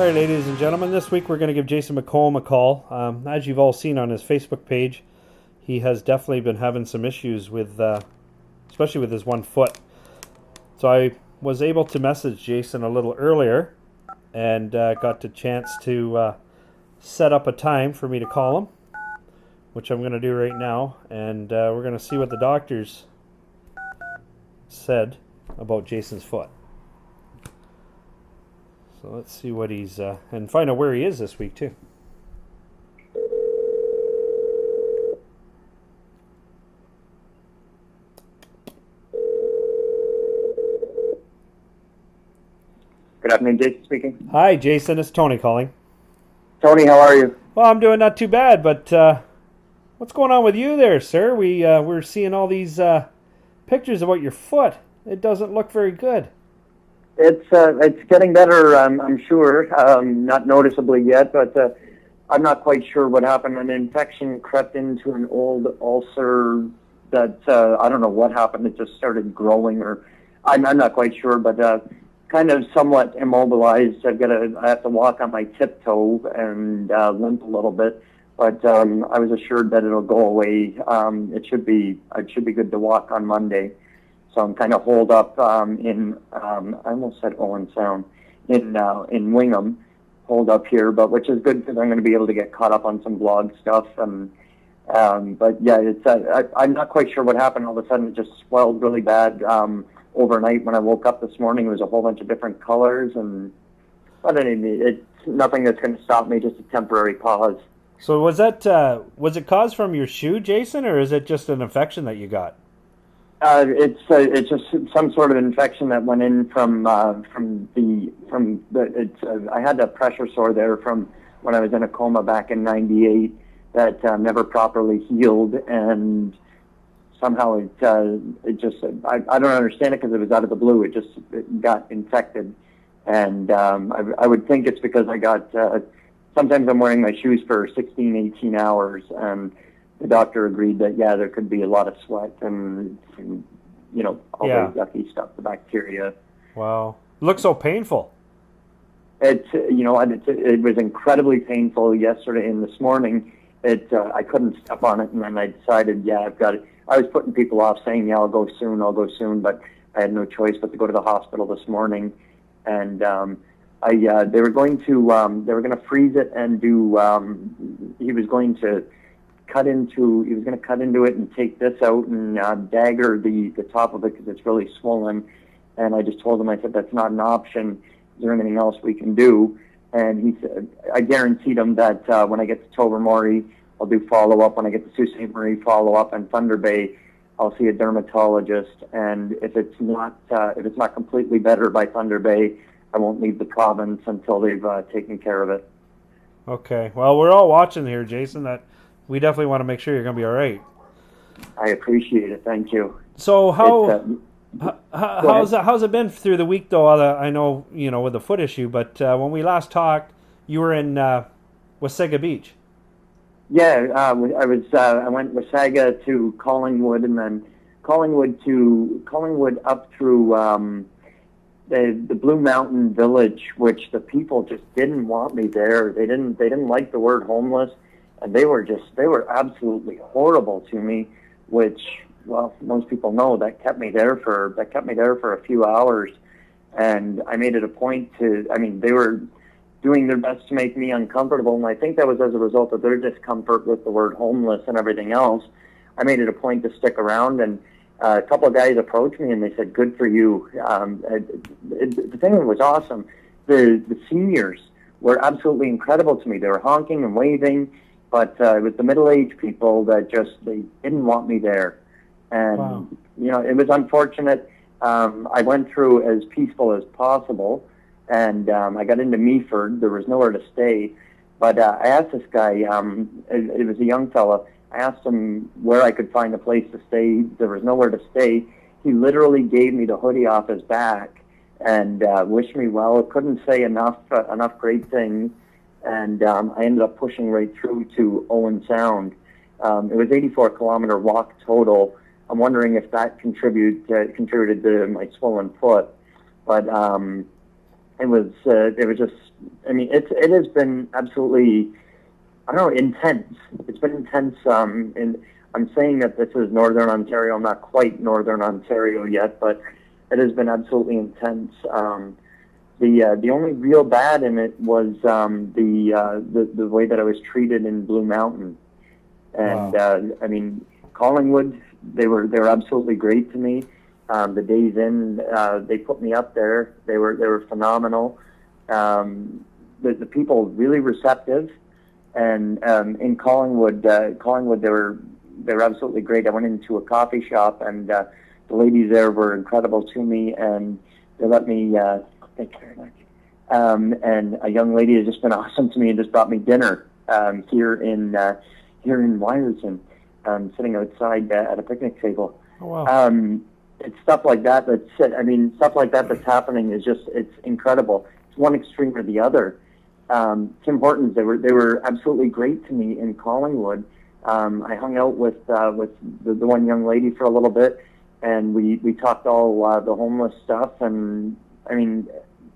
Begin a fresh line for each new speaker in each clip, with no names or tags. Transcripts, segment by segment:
right, ladies and gentlemen, this week we're going to give Jason McComb a call. As you've all seen on his Facebook page, he has definitely been having some issues with, especially with his one foot. So I was able to message Jason a little earlier and got the chance to set up a time for me to call him, which I'm going to do right now. And we're going to see what the doctors said about Jason's foot. So let's see what he's, and find out where he is this week too.
Good afternoon, Jason speaking.
Hi, Jason. It's Tony calling.
Tony, how are you?
Well, I'm doing not too bad, but what's going on with you there, sir? We're seeing all these pictures about your foot. It doesn't look very good.
It's getting better, I'm sure. Not noticeably yet, but I'm not quite sure what happened. An infection crept into an old ulcer that I don't know what happened. It just started growing, or I'm not quite sure, but kind of somewhat immobilized. I have to walk on my tiptoe and limp a little bit, but I was assured that it'll go away. It should be good to walk on Monday. So I'm kind of holed up in, I almost said Owen Sound, in Wingham, holed up here, but which is good because I'm going to be able to get caught up on some blog stuff. And but yeah, I'm not quite sure what happened. All of a sudden, it just swelled really bad overnight. When I woke up this morning, it was a whole bunch of different colors, but anyway, it's nothing that's going to stop me. Just a temporary pause.
So was it caused from your shoe, Jason, or is it just an infection that you got?
It's just some sort of infection that went in from I had a pressure sore there from when I was in a coma back in '98 that never properly healed, and somehow it just I don't understand it because it was out of the blue. It got infected, and I would think it's because I got sometimes I'm wearing my shoes for 16, 18 hours, and the doctor agreed that, yeah, there could be a lot of sweat and all the yucky stuff, the bacteria.
Wow. Looks so painful.
It was incredibly painful yesterday and this morning. I couldn't step on it, and then I decided, yeah, I've got it. I was putting people off saying, yeah, I'll go soon, but I had no choice but to go to the hospital this morning. And they were going to freeze it and do, he was going to cut into it and take this out and dagger the top of it because it's really swollen. And I just told him, I said, that's not an option. Is there anything else we can do? And he said, I guaranteed him that when I get to Tobermory, I'll do follow-up. When I get to Sault Ste. Marie, follow-up, and Thunder Bay, I'll see a dermatologist. And if it's not completely better by Thunder Bay, I won't leave the province until they've taken care of it.
Okay. Well, we're all watching here, Jason. That we definitely want to make sure you're going to be all right.
I appreciate it. Thank you.
So how's it been through the week, though? I know, with the foot issue, but when we last talked, you were in Wasaga Beach. Yeah,
I went Wasaga to Collingwood, and then Collingwood up through the Blue Mountain Village, which the people just didn't want me there. They didn't like the word homeless, and they were absolutely horrible to me, which, well, most people know that kept me there for a few hours. And I made it a point they were doing their best to make me uncomfortable, and I think that was as a result of their discomfort with the word homeless and everything else. I made it a point to stick around, and a couple of guys approached me and they said, good for you. The thing that was awesome, the seniors were absolutely incredible to me. They were honking and waving, but it was the middle-aged people that they didn't want me there. And,
wow.
It was unfortunate. I went through as peaceful as possible, and I got into Meaford. There was nowhere to stay. But I asked this guy, it was a young fella, I asked him where I could find a place to stay. There was nowhere to stay. He literally gave me the hoodie off his back and wished me well. Couldn't say enough great things. And I ended up pushing right through to Owen Sound. It was 84-kilometer walk total. I'm wondering if that contributed to my swollen foot. But it was just, I mean, it has been absolutely, I don't know, intense. It's been intense. And I'm saying that this is Northern Ontario. I'm not quite Northern Ontario yet, but it has been absolutely intense. The only real bad in it was the way that I was treated in Blue Mountain, and
Wow.
I mean, Collingwood, they were absolutely great to me. The days in, they put me up there. They were phenomenal. The people really receptive, and in Collingwood, they were absolutely great. I went into a coffee shop, and the ladies there were incredible to me, and they let me. Thank you very much. And a young lady has just been awesome to me and just brought me dinner here in Wiarton, sitting outside at a picnic table.
Oh, wow.
It's stuff like that. Stuff like that that's happening is just, it's incredible. It's one extreme or the other. Tim Hortons, they were absolutely great to me in Collingwood. I hung out with the one young lady for a little bit, and we talked all the homeless stuff. And I mean,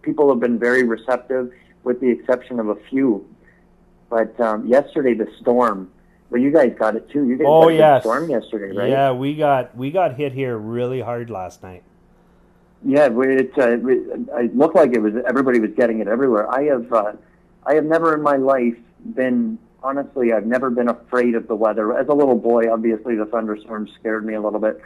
people have been very receptive, with the exception of a few. But yesterday, the storm. Well, you guys got it too. You guys got a big storm yesterday, right?
Yeah, we got hit here really hard last night.
Yeah, it looked like it was, everybody was getting it everywhere. I have never in my life been, honestly, I've never been afraid of the weather. As a little boy, obviously the thunderstorm scared me a little bit,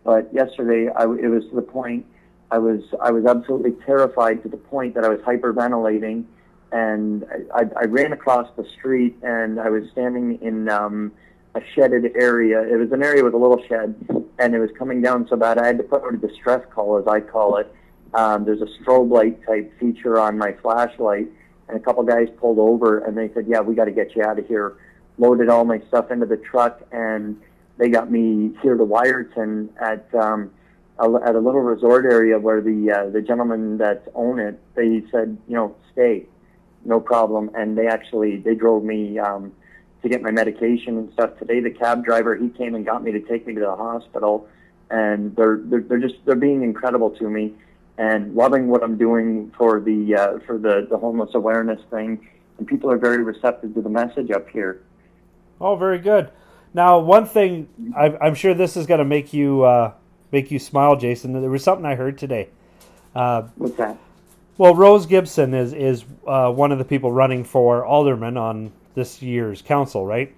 but yesterday it was to the point I was absolutely terrified, to the point that I was hyperventilating, and I ran across the street, and I was standing in a shedded area. It was an area with a little shed, and it was coming down so bad I had to put out a distress call, as I call it. There's a strobe light type feature on my flashlight, and a couple guys pulled over, and they said, "Yeah, we got to get you out of here." Loaded all my stuff into the truck, and they got me here to Wiarton at a little resort area where the gentlemen that own it, they said, stay, no problem, and they drove me to get my medication and stuff. Today, the cab driver, he came and got me to take me to the hospital, and they're being incredible to me, and loving what I'm doing for the homeless awareness thing, and people are very receptive to the message up here.
Oh, very good. Now, one thing, I'm sure this is going to make you smile, Jason. There was something I heard today.
What's that?
Well, Rose Gibson is one of the people running for alderman on this year's council, right?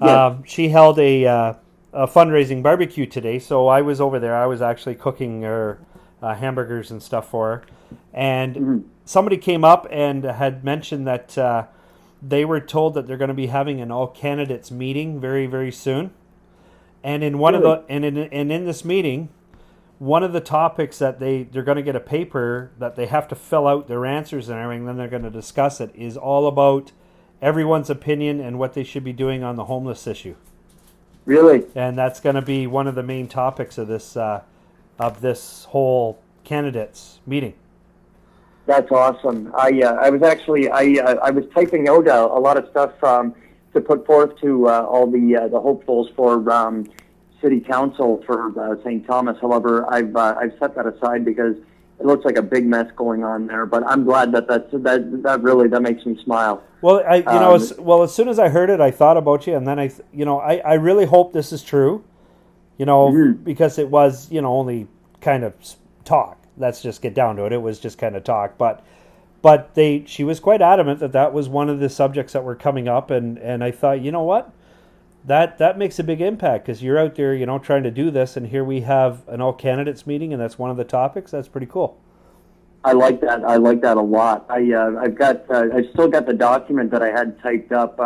Yes.
She held a fundraising barbecue today, so I was over there. I was actually cooking her hamburgers and stuff for her, and somebody came up and had mentioned that they were told that they're going to be having an all candidates meeting very, very soon. And in one
Really?
of the in this meeting, one of the topics that they're going to get a paper that they have to fill out their answers and everything, then they're going to discuss it, is all about everyone's opinion and what they should be doing on the homeless issue.
Really?
And that's going to be one of the main topics of this whole candidates meeting.
That's awesome. I was typing out a lot of stuff to put forth to all the hopefuls for city council for St. Thomas. However, I've set that aside because it looks like a big mess going on there. But I'm glad that makes me smile.
Well, as soon as I heard it, I thought about you, and then I really hope this is true. Because it was only kind of talk. Let's just get down to it. It was just kind of talk, but she was quite adamant that was one of the subjects that were coming up, and I thought, you know what, that makes a big impact, because you're out there, trying to do this, and here we have an all candidates meeting, and that's one of the topics. That's pretty cool.
I like that. I like that a lot. I've still got the document that I had typed up.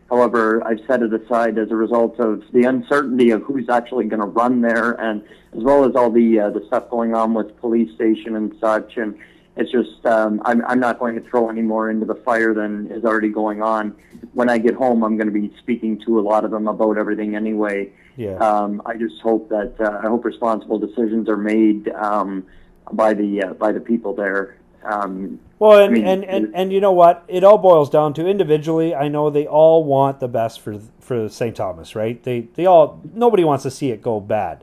However, I've set it aside as a result of the uncertainty of who's actually going to run there, and as well as all the stuff going on with police station and such. And it's just I'm not going to throw any more into the fire than is already going on. When I get home, I'm going to be speaking to a lot of them about everything anyway.
Yeah.
I just hope that I hope responsible decisions are made by the people there.
Well, and you know what? It all boils down to, individually, I know they all want the best for St. Thomas, right? Nobody wants to see it go bad.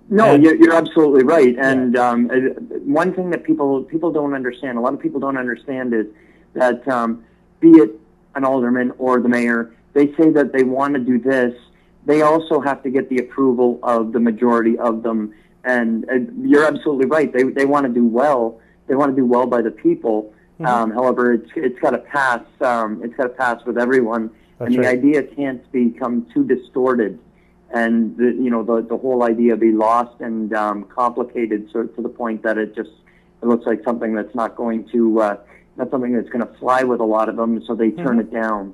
No,
And
you're absolutely right. And one thing that people don't understand, a lot of people don't understand, is that be it an alderman or the mayor, they say that they want to do this. They also have to get the approval of the majority of them. And you're absolutely right. They want to do well. They want to do well by the people. However, it's got to pass. It's got to pass with everyone.
That's
and the
right.
idea can't become too distorted. And the whole idea be lost and complicated, so to the point that it looks like something that's not going to fly with a lot of them, so they turn it down.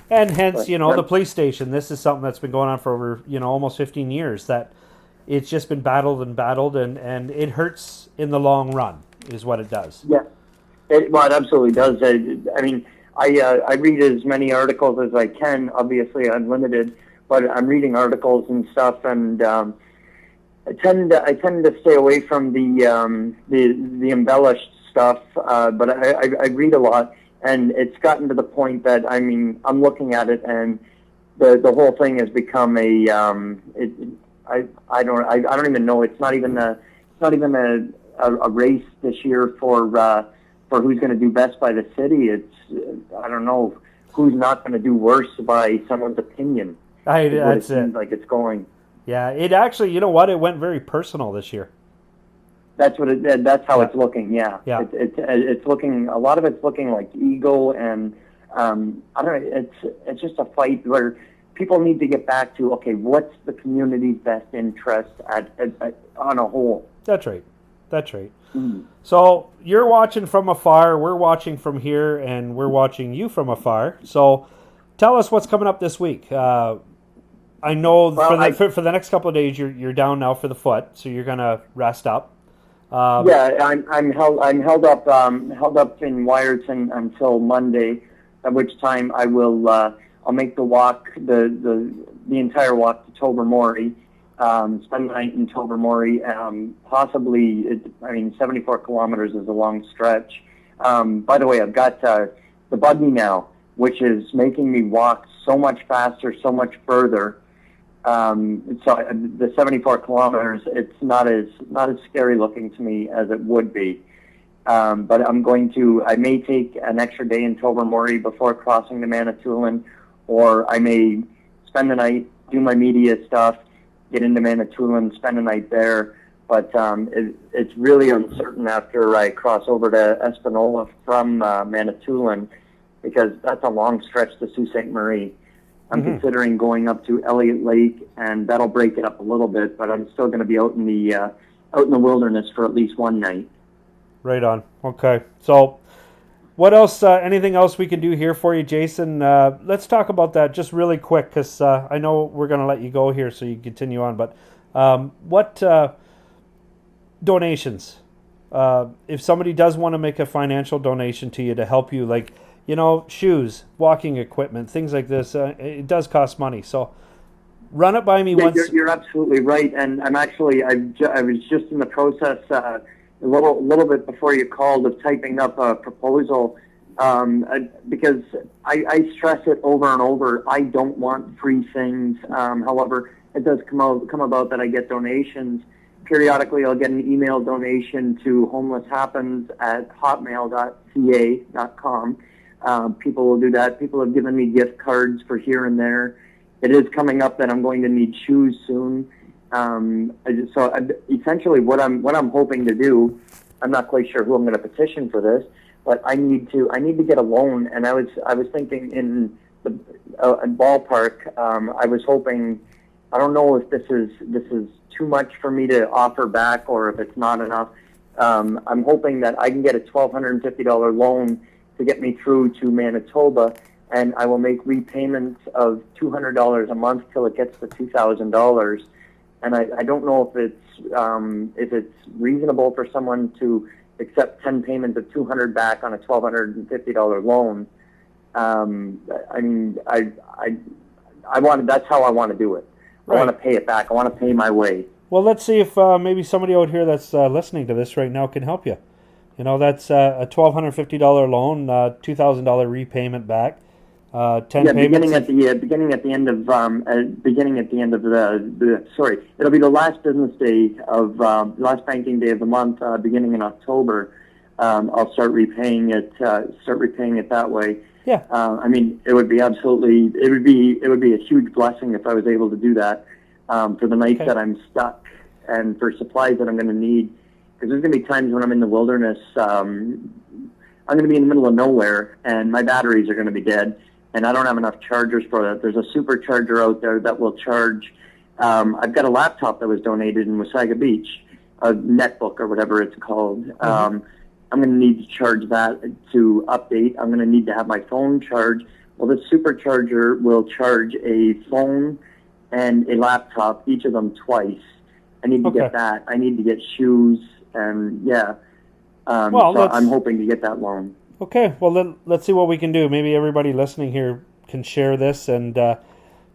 And hence, the police station. This is something that's been going on for over almost 15 years. That it's just been battled, and it hurts in the long run, is what it does.
Yeah, it absolutely does. I mean, I read as many articles as I can. Obviously, unlimited. But I'm reading articles and stuff, and I tend to stay away from the embellished stuff. But I read a lot, and it's gotten to the point that I'm looking at it, and the whole thing has become I don't even know. It's not even a race this year for who's going to do best by the city. It's I don't know who's not going to do worse by someone's opinion.
That's it.
Seems like it's going.
Yeah, it actually, you know what? It went very personal this year.
That's what it. That's how it's looking. Yeah.
Yeah.
It's looking. A lot of it's looking like ego, and I don't know. It's just a fight where people need to get back to, okay, what's the community's best interest on a whole.
That's right. So you're watching from afar. We're watching from here, and we're watching you from afar. So tell us what's coming up this week. I know for the next couple of days you're down now for the foot, so you're gonna rest up.
I'm held up in Wiarton until Monday, at which time I will I'll make the walk, the entire walk to Tobermory, spend the night in Tobermory. Possibly, 74 kilometers is a long stretch. By the way, I've got the buggy now, which is making me walk so much faster, so much further. So the 74 kilometers, it's not as scary looking to me as it would be. But I may take an extra day in Tobermory before crossing to Manitoulin, or I may spend the night, do my media stuff, get into Manitoulin, spend the night there. But it's really uncertain after I cross over to Espanola from Manitoulin, because that's a long stretch to Sault Ste. Marie. I'm considering going up to Elliott Lake, and that'll break it up a little bit, but I'm still going to be out in the wilderness for at least one night.
Right on. Okay. So what else, anything else we can do here for you, Jason? Let's talk about that just really quick, because I know we're going to let you go here so you can continue on, but what donations? If somebody does want to make a financial donation to you to help you, like, shoes, walking equipment, things like this, it does cost money. So run it by me once.
You're absolutely right. And I was just in the process a little bit before you called of typing up a proposal, because I stress it over and over. I don't want free things. However, it does come about that I get donations. Periodically, I'll get an email donation to homelesshappens@hotmail.ca.com. People will do that. People have given me gift cards for here and there. It is coming up that I'm going to need shoes soon. Essentially, what I'm hoping to do, I'm not quite sure who I'm going to petition for this, but I need to get a loan. And I was thinking in the ballpark. I was hoping. I don't know if this is too much for me to offer back, or if it's not enough. I'm hoping that I can get a $1,250 loan to get me through to Manitoba, and I will make repayments of $200 a month till it gets to $2,000. And I don't know if it's reasonable for someone to accept 10 payments of $200 back on a $1,250 loan. That's how I want to do it.
Right.
I want to pay it back. I want to pay my way.
Well, let's see if maybe somebody out here that's listening to this right now can help you. That's a $1,250 loan, $2,000 repayment back. 10 payments.
Beginning at the end of the sorry, it'll be the last business day of last banking day of the month, beginning in October. I'll start repaying it that way.
Yeah.
I mean, it would be a huge blessing if I was able to do that for the nights that I'm stuck and for supplies that I'm going to need. Because there's going to be times when I'm in the wilderness. I'm going to be in the middle of nowhere, and my batteries are going to be dead, and I don't have enough chargers for that. There's a supercharger out there that will charge. I've got a laptop that was donated in Wasaga Beach, a netbook or whatever it's called. I'm going to need to charge that to update. I'm going to need to have my phone charged. Well, this supercharger will charge a phone and a laptop, each of them twice. I need to get that. I need to get shoes, and so I'm hoping to get that loan.
Okay, well, let's see what we can do. Maybe everybody listening here can share this and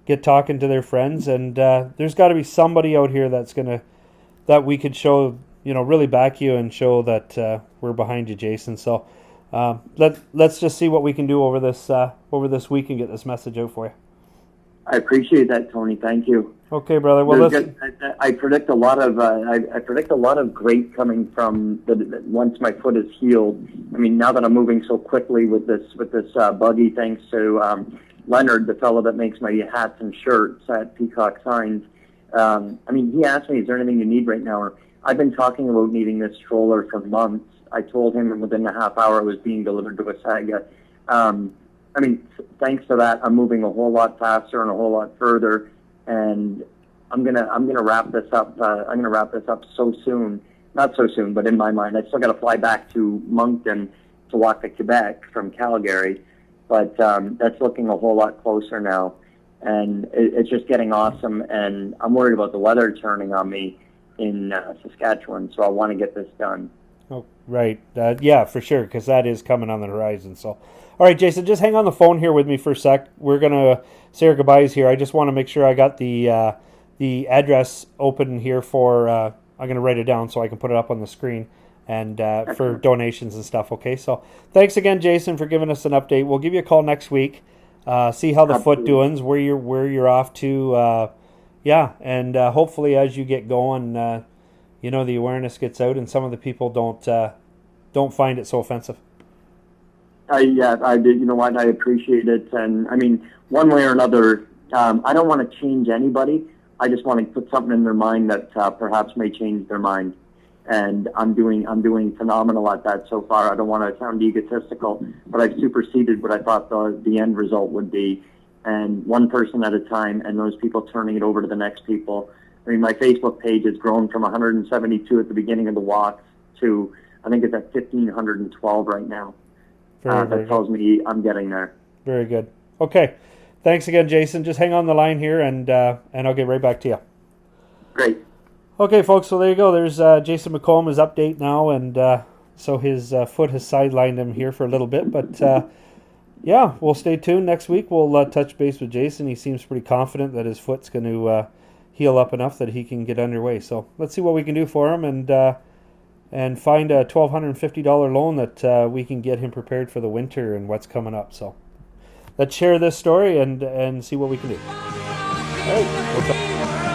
get talking to their friends. And there's got to be somebody out here that we could show, really back you and show that we're behind you, Jason. So let's just see what we can do over this week and get this message out for you.
I appreciate that, Tony. Thank you.
Okay, brother. Well,
I predict a lot of great coming from once my foot is healed. I mean, now that I'm moving so quickly with this buggy, thanks to Leonard, the fellow that makes my hats and shirts at Peacock Signs. I mean, he asked me, "Is there anything you need right now?" I've been talking about needing this stroller for months. I told him, and within a half hour, it was being delivered to Wasaga. I mean, thanks to that, I'm moving a whole lot faster and a whole lot further, and I'm gonna wrap this up. I'm gonna wrap this up so soon. Not so soon, but in my mind, I still got to fly back to Moncton to walk to Quebec from Calgary, but that's looking a whole lot closer now, and it's just getting awesome. And I'm worried about the weather turning on me in Saskatchewan, so I want to get this done.
Oh, right. Yeah, for sure, because that is coming on the horizon. So, all right, Jason, just hang on the phone here with me for a sec. We're going to say our goodbyes here. I just want to make sure I got the address open here for, I'm going to write it down so I can put it up on the screen and for donations and stuff, okay? So thanks again, Jason, for giving us an update. We'll give you a call next week, see how the foot doings, where you're off to, and hopefully as you get going, the awareness gets out and some of the people don't find it so offensive.
I did. You know what? I appreciate it, and I mean, one way or another, I don't want to change anybody. I just want to put something in their mind that perhaps may change their mind, and I'm doing phenomenal at that so far. I don't want to sound egotistical, but I've superseded what I thought the end result would be, and one person at a time, and those people turning it over to the next people. I mean, my Facebook page has grown from 172 at the beginning of the walk to, I think it's at 1,512 right now. That tells me I'm getting there. Very
good. Okay. Thanks again, Jason. Just hang on the line here, and I'll get right back to you.
Great.
Okay, folks, so there you go. There's Jason McComb, his update now, and so his foot has sidelined him here for a little bit. But, we'll stay tuned. Next week, we'll touch base with Jason. He seems pretty confident that his foot's going to heal up enough that he can get underway. So let's see what we can do for him and find a $1,250 loan that we can get him prepared for the winter and what's coming up. So let's share this story and see what we can do. All right.